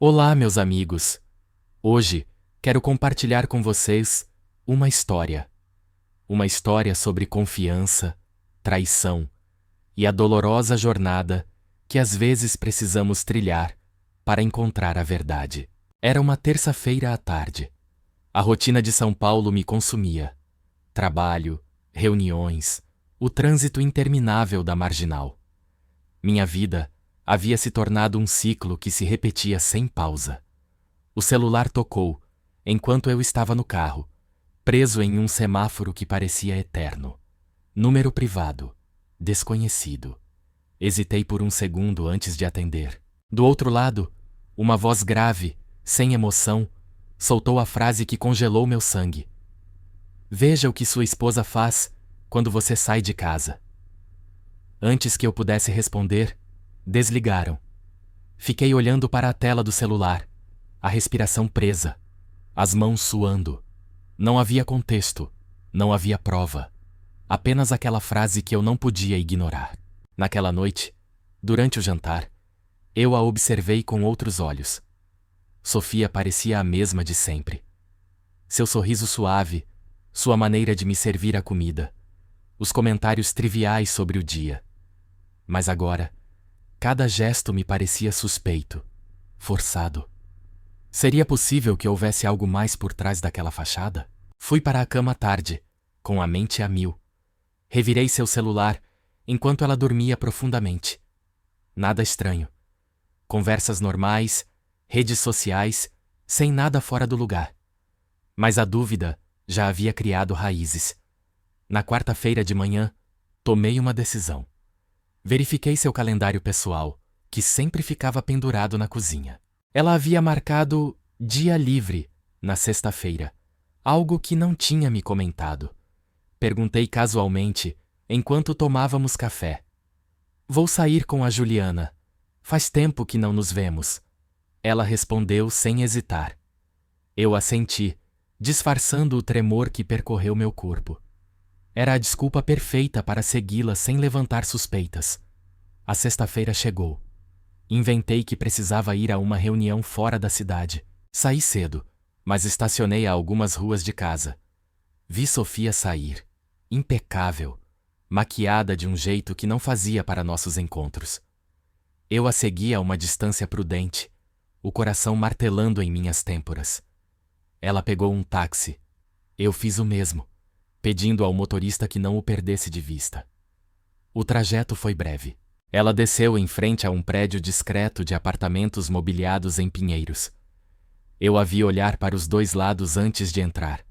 Olá, meus amigos! Hoje quero compartilhar com vocês uma história. Uma história sobre confiança, traição e a dolorosa jornada que às vezes precisamos trilhar para encontrar a verdade. Era uma terça-feira à tarde. A rotina de São Paulo me consumia. Trabalho, reuniões, o trânsito interminável da Marginal. Minha vida havia se tornado um ciclo que se repetia sem pausa. O celular tocou, enquanto eu estava no carro, preso em um semáforo que parecia eterno. Número privado, desconhecido. Hesitei por um segundo antes de atender. Do outro lado, uma voz grave, sem emoção, soltou a frase que congelou meu sangue. Veja o que sua esposa faz quando você sai de casa. Antes que eu pudesse responder, desligaram. Fiquei olhando para a tela do celular, a respiração presa, as mãos suando. Não havia contexto, não havia prova. Apenas aquela frase que eu não podia ignorar. Naquela noite, durante o jantar, eu a observei com outros olhos. Sofia parecia a mesma de sempre. Seu sorriso suave, sua maneira de me servir a comida, os comentários triviais sobre o dia. Mas agora, cada gesto me parecia suspeito, forçado. Seria possível que houvesse algo mais por trás daquela fachada? Fui para a cama tarde, com a mente a mil. Revirei seu celular enquanto ela dormia profundamente. Nada estranho. Conversas normais, redes sociais, sem nada fora do lugar. Mas a dúvida já havia criado raízes. Na quarta-feira de manhã, tomei uma decisão. Verifiquei seu calendário pessoal, que sempre ficava pendurado na cozinha. Ela havia marcado dia livre na sexta-feira, algo que não tinha me comentado. Perguntei casualmente, enquanto tomávamos café. Vou sair com a Juliana. Faz tempo que não nos vemos. Ela respondeu sem hesitar. Eu assenti, disfarçando o tremor que percorreu meu corpo. Era a desculpa perfeita para segui-la sem levantar suspeitas. A sexta-feira chegou. Inventei que precisava ir a uma reunião fora da cidade. Saí cedo, mas estacionei a algumas ruas de casa. Vi Sofia sair, impecável, maquiada de um jeito que não fazia para nossos encontros. Eu a segui a uma distância prudente, o coração martelando em minhas têmporas. Ela pegou um táxi. Eu fiz o mesmo, pedindo ao motorista que não o perdesse de vista. O trajeto foi breve. Ela desceu em frente a um prédio discreto de apartamentos mobiliados em pinheiros. Eu a vi olhar para os dois lados antes de entrar.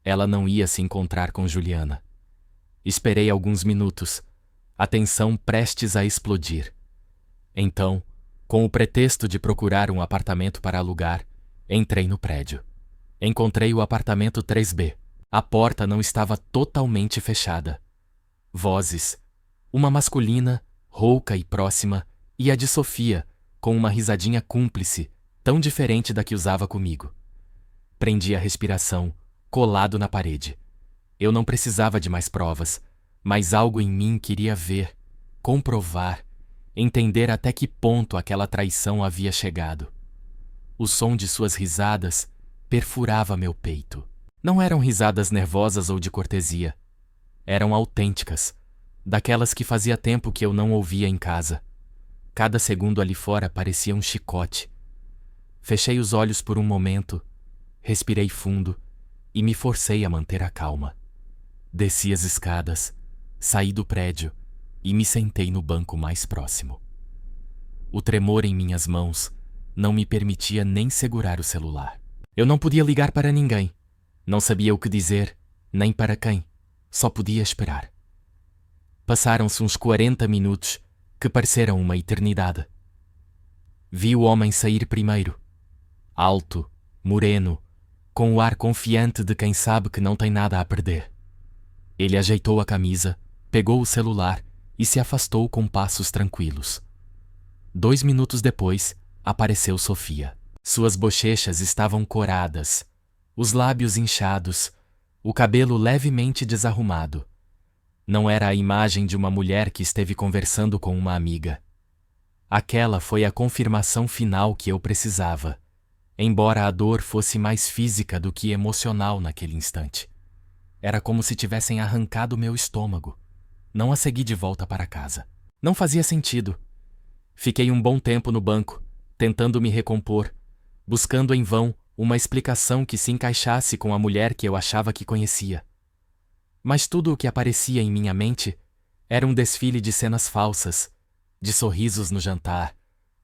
Ela não ia se encontrar com Juliana. Esperei alguns minutos, a tensão prestes a explodir. Então, com o pretexto de procurar um apartamento para alugar, entrei no prédio. Encontrei o apartamento 3B. A porta não estava totalmente fechada. Vozes. Uma masculina, rouca e próxima, e a de Sofia, com uma risadinha cúmplice, tão diferente da que usava comigo. Prendi a respiração, colado na parede. Eu não precisava de mais provas, mas algo em mim queria ver, comprovar, entender até que ponto aquela traição havia chegado. O som de suas risadas perfurava meu peito. Não eram risadas nervosas ou de cortesia. Eram autênticas, daquelas que fazia tempo que eu não ouvia em casa. Cada segundo ali fora parecia um chicote. Fechei os olhos por um momento, respirei fundo e me forcei a manter a calma. Desci as escadas, saí do prédio e me sentei no banco mais próximo. O tremor em minhas mãos não me permitia nem segurar o celular. Eu não podia ligar para ninguém. Não sabia o que dizer, nem para quem. Só podia esperar. Passaram-se uns 40 minutos, que pareceram uma eternidade. Vi o homem sair primeiro. Alto, moreno, com o ar confiante de quem sabe que não tem nada a perder. Ele ajeitou a camisa, pegou o celular e se afastou com passos tranquilos. 2 minutos depois, apareceu Sofia. Suas bochechas estavam coradas, os lábios inchados, o cabelo levemente desarrumado. Não era a imagem de uma mulher que esteve conversando com uma amiga. Aquela foi a confirmação final que eu precisava, embora a dor fosse mais física do que emocional naquele instante. Era como se tivessem arrancado meu estômago. Não a segui de volta para casa. Não fazia sentido. Fiquei um bom tempo no banco, tentando me recompor, buscando em vão uma explicação que se encaixasse com a mulher que eu achava que conhecia. Mas tudo o que aparecia em minha mente era um desfile de cenas falsas, de sorrisos no jantar,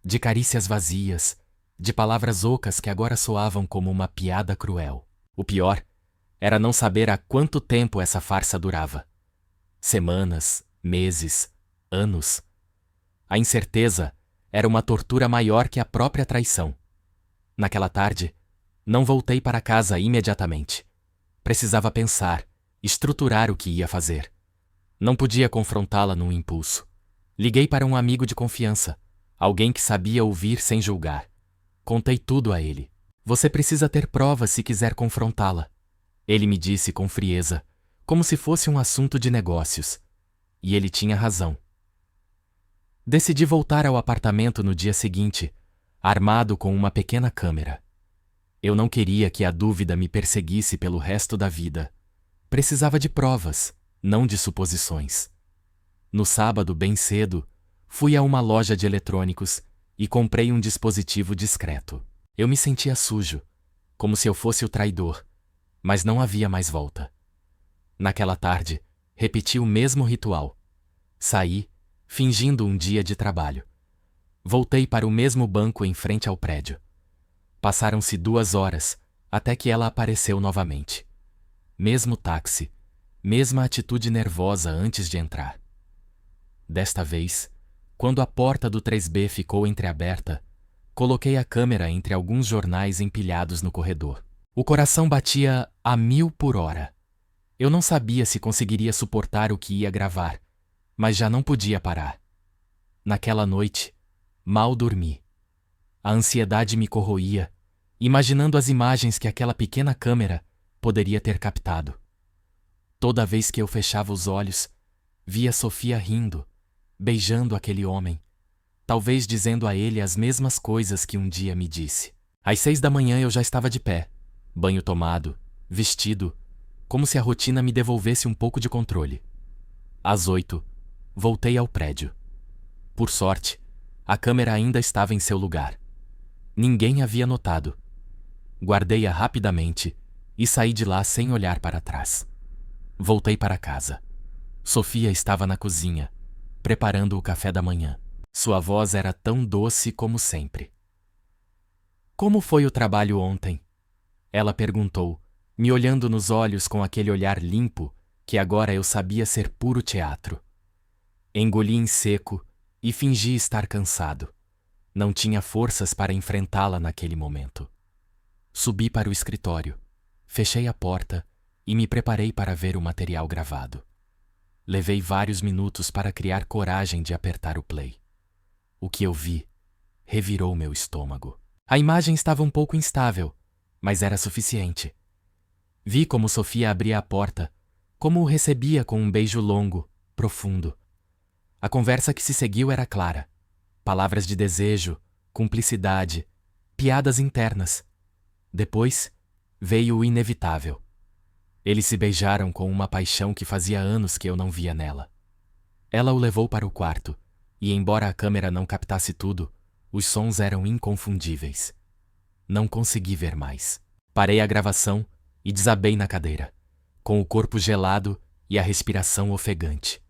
de carícias vazias, de palavras ocas que agora soavam como uma piada cruel. O pior era não saber há quanto tempo essa farsa durava. Semanas, meses, anos. A incerteza era uma tortura maior que a própria traição. Naquela tarde, não voltei para casa imediatamente. Precisava pensar, estruturar o que ia fazer. Não podia confrontá-la num impulso. Liguei para um amigo de confiança, alguém que sabia ouvir sem julgar. Contei tudo a ele. Você precisa ter provas se quiser confrontá-la. Ele me disse com frieza, como se fosse um assunto de negócios. E ele tinha razão. Decidi voltar ao apartamento no dia seguinte, armado com uma pequena câmera. Eu não queria que a dúvida me perseguisse pelo resto da vida. Precisava de provas, não de suposições. No sábado, bem cedo, fui a uma loja de eletrônicos e comprei um dispositivo discreto. Eu me sentia sujo, como se eu fosse o traidor, mas não havia mais volta. Naquela tarde, repeti o mesmo ritual. Saí, fingindo um dia de trabalho. Voltei para o mesmo banco em frente ao prédio. Passaram-se 2 horas, até que ela apareceu novamente. Mesmo táxi, mesma atitude nervosa antes de entrar. Desta vez, quando a porta do 3B ficou entreaberta, coloquei a câmera entre alguns jornais empilhados no corredor. O coração batia a 1000 por hora. Eu não sabia se conseguiria suportar o que ia gravar, mas já não podia parar. Naquela noite, mal dormi. A ansiedade me corroía, imaginando as imagens que aquela pequena câmera poderia ter captado. Toda vez que eu fechava os olhos, via Sofia rindo, beijando aquele homem, talvez dizendo a ele as mesmas coisas que um dia me disse. Às 6 da manhã eu já estava de pé, banho tomado, vestido, como se a rotina me devolvesse um pouco de controle. Às 8, voltei ao prédio. Por sorte, a câmera ainda estava em seu lugar. Ninguém havia notado. Guardei-a rapidamente e saí de lá sem olhar para trás. Voltei para casa. Sofia estava na cozinha, preparando o café da manhã. Sua voz era tão doce como sempre. Como foi o trabalho ontem? Ela perguntou, me olhando nos olhos com aquele olhar limpo que agora eu sabia ser puro teatro. Engoli em seco e fingi estar cansado. Não tinha forças para enfrentá-la naquele momento. Subi para o escritório, fechei a porta e me preparei para ver o material gravado. Levei vários minutos para criar coragem de apertar o play. O que eu vi revirou meu estômago. A imagem estava um pouco instável, mas era suficiente. Vi como Sofia abria a porta, como o recebia com um beijo longo, profundo. A conversa que se seguiu era clara. Palavras de desejo, cumplicidade, piadas internas. Depois, veio o inevitável. Eles se beijaram com uma paixão que fazia anos que eu não via nela. Ela o levou para o quarto, e embora a câmera não captasse tudo, os sons eram inconfundíveis. Não consegui ver mais. Parei a gravação e desabei na cadeira, com o corpo gelado e a respiração ofegante.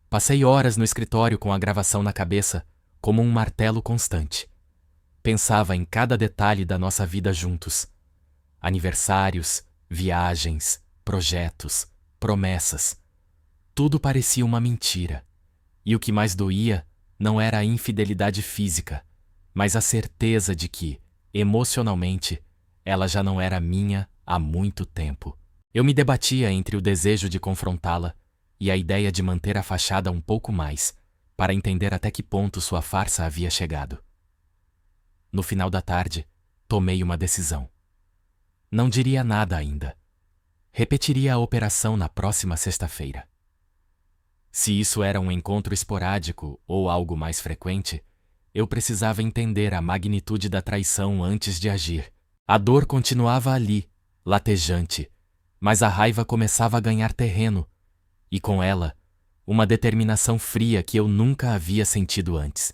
Passei horas no escritório com a gravação na cabeça, como um martelo constante. Pensava em cada detalhe da nossa vida juntos. Aniversários, viagens, projetos, promessas. Tudo parecia uma mentira. E o que mais doía não era a infidelidade física, mas a certeza de que, emocionalmente, ela já não era minha há muito tempo. Eu me debatia entre o desejo de confrontá-la e a ideia de manter a fachada um pouco mais, para entender até que ponto sua farsa havia chegado. No final da tarde, tomei uma decisão. Não diria nada ainda. Repetiria a operação na próxima sexta-feira. Se isso era um encontro esporádico ou algo mais frequente, eu precisava entender a magnitude da traição antes de agir. A dor continuava ali, latejante, mas a raiva começava a ganhar terreno, e com ela, uma determinação fria que eu nunca havia sentido antes.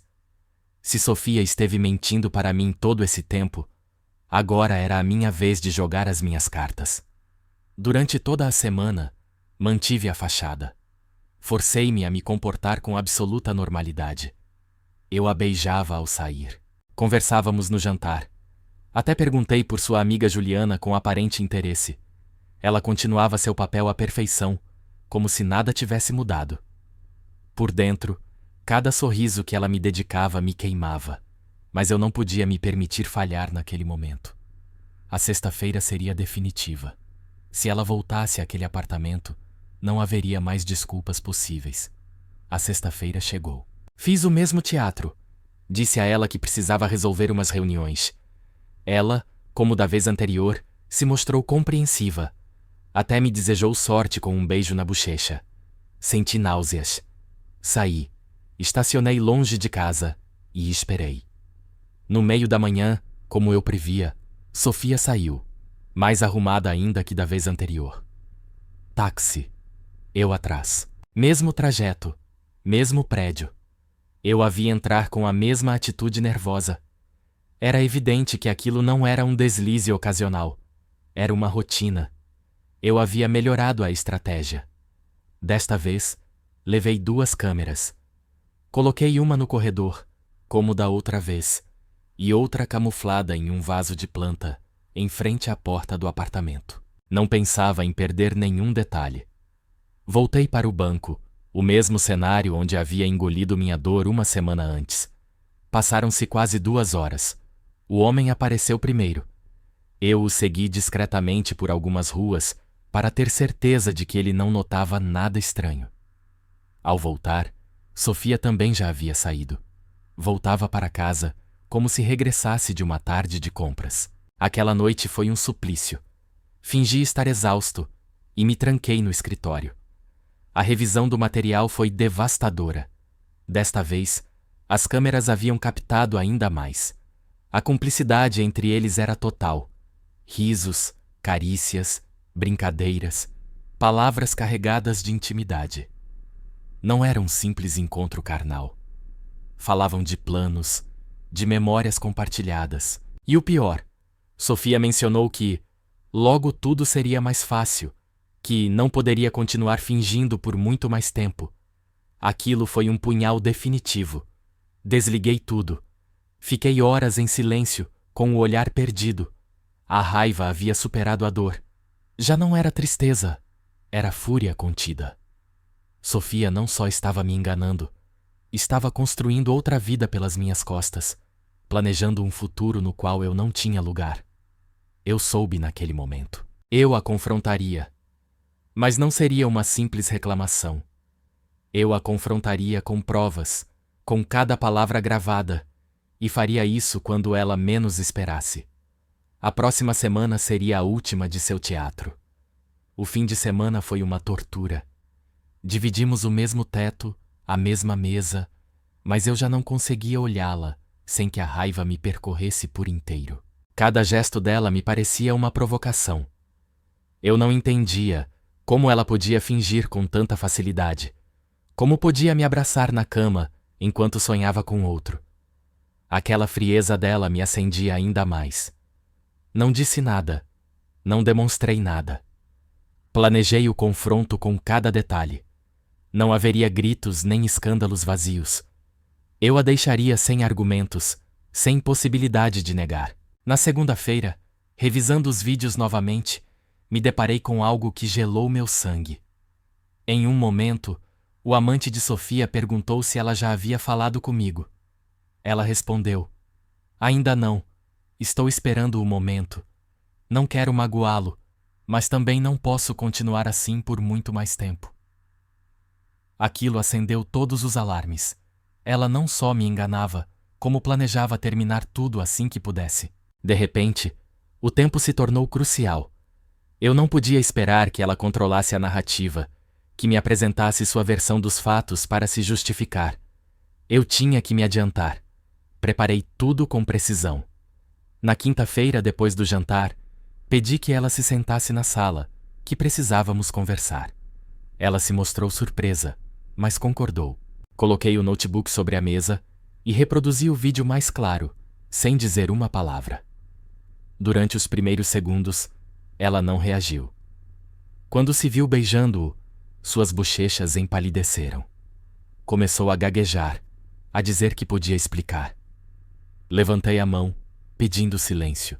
Se Sofia esteve mentindo para mim todo esse tempo, agora era a minha vez de jogar as minhas cartas. Durante toda a semana, mantive a fachada. Forcei-me a me comportar com absoluta normalidade. Eu a beijava ao sair. Conversávamos no jantar. Até perguntei por sua amiga Juliana com aparente interesse. Ela continuava seu papel à perfeição, como se nada tivesse mudado. Por dentro, cada sorriso que ela me dedicava me queimava, mas eu não podia me permitir falhar naquele momento. A sexta-feira seria definitiva. Se ela voltasse àquele apartamento, não haveria mais desculpas possíveis. A sexta-feira chegou. Fiz o mesmo teatro. Disse a ela que precisava resolver umas reuniões. Ela, como da vez anterior, se mostrou compreensiva. Até me desejou sorte com um beijo na bochecha. Senti náuseas. Saí. Estacionei longe de casa e esperei. No meio da manhã, como eu previa, Sofia saiu, mais arrumada ainda que da vez anterior. Táxi. Eu atrás. Mesmo trajeto. Mesmo prédio. Eu a vi entrar com a mesma atitude nervosa. Era evidente que aquilo não era um deslize ocasional. Era uma rotina. Eu havia melhorado a estratégia. Desta vez, levei 2 câmeras. Coloquei uma no corredor, como da outra vez, e outra camuflada em um vaso de planta, em frente à porta do apartamento. Não pensava em perder nenhum detalhe. Voltei para o banco, o mesmo cenário onde havia engolido minha dor uma semana antes. Passaram-se quase 2 horas. O homem apareceu primeiro. Eu o segui discretamente por algumas ruas para ter certeza de que ele não notava nada estranho. Ao voltar, Sofia também já havia saído. Voltava para casa como se regressasse de uma tarde de compras. Aquela noite foi um suplício. Fingi estar exausto e me tranquei no escritório. A revisão do material foi devastadora. Desta vez, as câmeras haviam captado ainda mais. A cumplicidade entre eles era total. Risos, carícias, brincadeiras, palavras carregadas de intimidade. Não era um simples encontro carnal. Falavam de planos, de memórias compartilhadas. E o pior, Sofia mencionou que logo tudo seria mais fácil, que não poderia continuar fingindo por muito mais tempo. Aquilo foi um punhal definitivo. Desliguei tudo. Fiquei horas em silêncio, com o olhar perdido. A raiva havia superado a dor. Já não era tristeza, era fúria contida. Sofia não só estava me enganando, estava construindo outra vida pelas minhas costas, planejando um futuro no qual eu não tinha lugar. Eu soube naquele momento. Eu a confrontaria. Mas não seria uma simples reclamação. Eu a confrontaria com provas, com cada palavra gravada, e faria isso quando ela menos esperasse. A próxima semana seria a última de seu teatro. O fim de semana foi uma tortura. Dividimos o mesmo teto, a mesma mesa, mas eu já não conseguia olhá-la sem que a raiva me percorresse por inteiro. Cada gesto dela me parecia uma provocação. Eu não entendia como ela podia fingir com tanta facilidade, como podia me abraçar na cama enquanto sonhava com outro. Aquela frieza dela me acendia ainda mais. Não disse nada, não demonstrei nada. Planejei o confronto com cada detalhe. Não haveria gritos nem escândalos vazios. Eu a deixaria sem argumentos, sem possibilidade de negar. Na segunda-feira, revisando os vídeos novamente, me deparei com algo que gelou meu sangue. Em um momento, o amante de Sofia perguntou se ela já havia falado comigo. Ela respondeu: "Ainda não. Estou esperando o momento. Não quero magoá-lo, mas também não posso continuar assim por muito mais tempo." Aquilo acendeu todos os alarmes. Ela não só me enganava, como planejava terminar tudo assim que pudesse. De repente, o tempo se tornou crucial. Eu não podia esperar que ela controlasse a narrativa, que me apresentasse sua versão dos fatos para se justificar. Eu tinha que me adiantar. Preparei tudo com precisão. Na quinta-feira, depois do jantar, pedi que ela se sentasse na sala, que precisávamos conversar. Ela se mostrou surpresa, mas concordou. Coloquei o notebook sobre a mesa e reproduzi o vídeo mais claro, sem dizer uma palavra. Durante os primeiros segundos, ela não reagiu. Quando se viu beijando-o, suas bochechas empalideceram. Começou a gaguejar, a dizer que podia explicar. Levantei a mão, pedindo silêncio.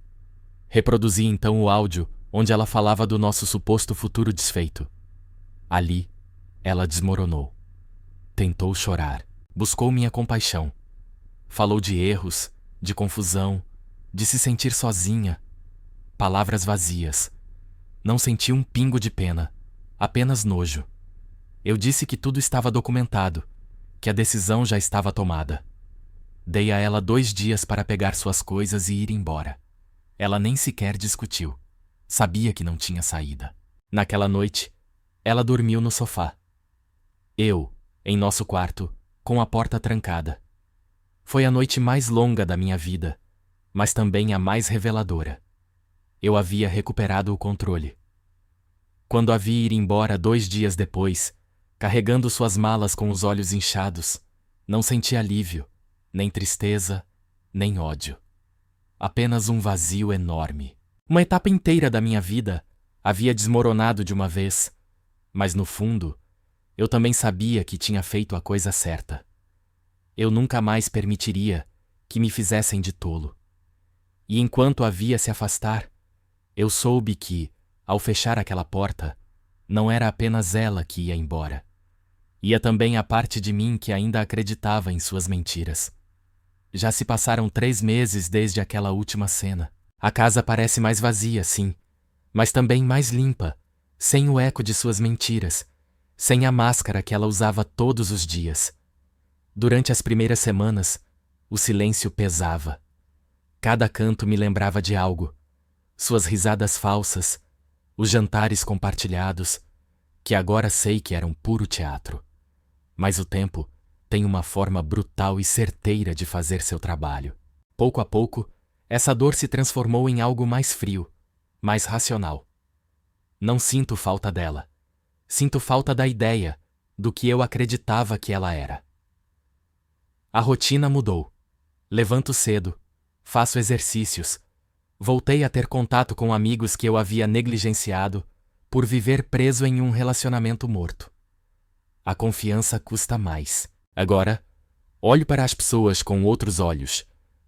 Reproduzi então o áudio onde ela falava do nosso suposto futuro desfeito. Ali, ela desmoronou. Tentou chorar, buscou minha compaixão. Falou de erros, de confusão, de se sentir sozinha. Palavras vazias. Não senti um pingo de pena, apenas nojo. Eu disse que tudo estava documentado, que a decisão já estava tomada. Dei a ela 2 dias para pegar suas coisas e ir embora. Ela nem sequer discutiu. Sabia que não tinha saída. Naquela noite, ela dormiu no sofá. Eu, em nosso quarto, com a porta trancada. Foi a noite mais longa da minha vida, mas também a mais reveladora. Eu havia recuperado o controle. Quando a vi ir embora 2 dias depois, carregando suas malas com os olhos inchados, não senti alívio, nem tristeza, nem ódio. Apenas um vazio enorme. Uma etapa inteira da minha vida havia desmoronado de uma vez, mas no fundo, eu também sabia que tinha feito a coisa certa. Eu nunca mais permitiria que me fizessem de tolo. E enquanto a via se afastar, eu soube que, ao fechar aquela porta, não era apenas ela que ia embora. Ia também a parte de mim que ainda acreditava em suas mentiras. Já se passaram 3 meses desde aquela última cena. A casa parece mais vazia, sim, mas também mais limpa, sem o eco de suas mentiras, sem a máscara que ela usava todos os dias. Durante as primeiras semanas, o silêncio pesava. Cada canto me lembrava de algo. Suas risadas falsas, os jantares compartilhados, que agora sei que eram puro teatro. Mas o tempo tem uma forma brutal e certeira de fazer seu trabalho. Pouco a pouco, essa dor se transformou em algo mais frio, mais racional. Não sinto falta dela. Sinto falta da ideia, do que eu acreditava que ela era. A rotina mudou. Levanto cedo, faço exercícios. Voltei a ter contato com amigos que eu havia negligenciado por viver preso em um relacionamento morto. A confiança custa mais. Agora, olho para as pessoas com outros olhos,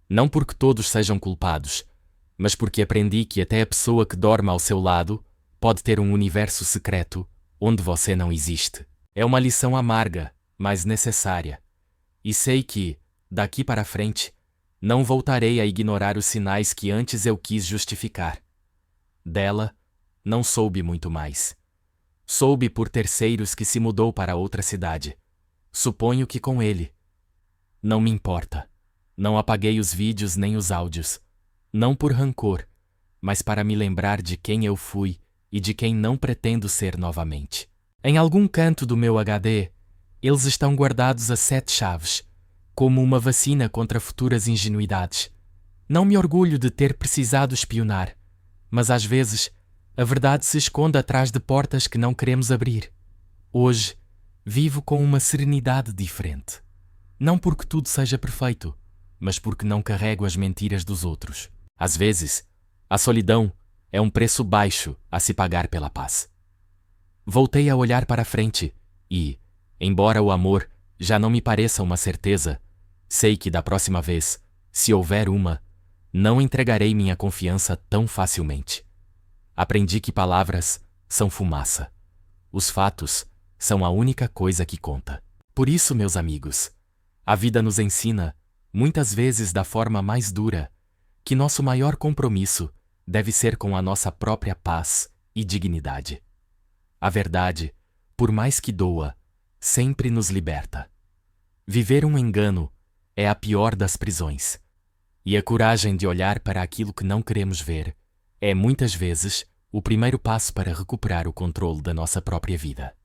não porque todos sejam culpados, mas porque aprendi que até a pessoa que dorme ao seu lado pode ter um universo secreto onde você não existe. É uma lição amarga, mas necessária. E sei que, daqui para frente, não voltarei a ignorar os sinais que antes eu quis justificar. Dela, não soube muito mais. Soube por terceiros que se mudou para outra cidade. Suponho que com ele. Não me importa. Não apaguei os vídeos nem os áudios. Não por rancor, mas para me lembrar de quem eu fui e de quem não pretendo ser novamente. Em algum canto do meu HD, eles estão guardados a 7 chaves, como uma vacina contra futuras ingenuidades. Não me orgulho de ter precisado espionar, mas às vezes a verdade se esconde atrás de portas que não queremos abrir. Hoje, vivo com uma serenidade diferente. Não porque tudo seja perfeito, mas porque não carrego as mentiras dos outros. Às vezes, a solidão é um preço baixo a se pagar pela paz. Voltei a olhar para frente e, embora o amor já não me pareça uma certeza, sei que da próxima vez, se houver uma, não entregarei minha confiança tão facilmente. Aprendi que palavras são fumaça. Os fatos são a única coisa que conta. Por isso, meus amigos, a vida nos ensina, muitas vezes da forma mais dura, que nosso maior compromisso deve ser com a nossa própria paz e dignidade. A verdade, por mais que doa, sempre nos liberta. Viver um engano é a pior das prisões. E a coragem de olhar para aquilo que não queremos ver é, muitas vezes, o primeiro passo para recuperar o controle da nossa própria vida.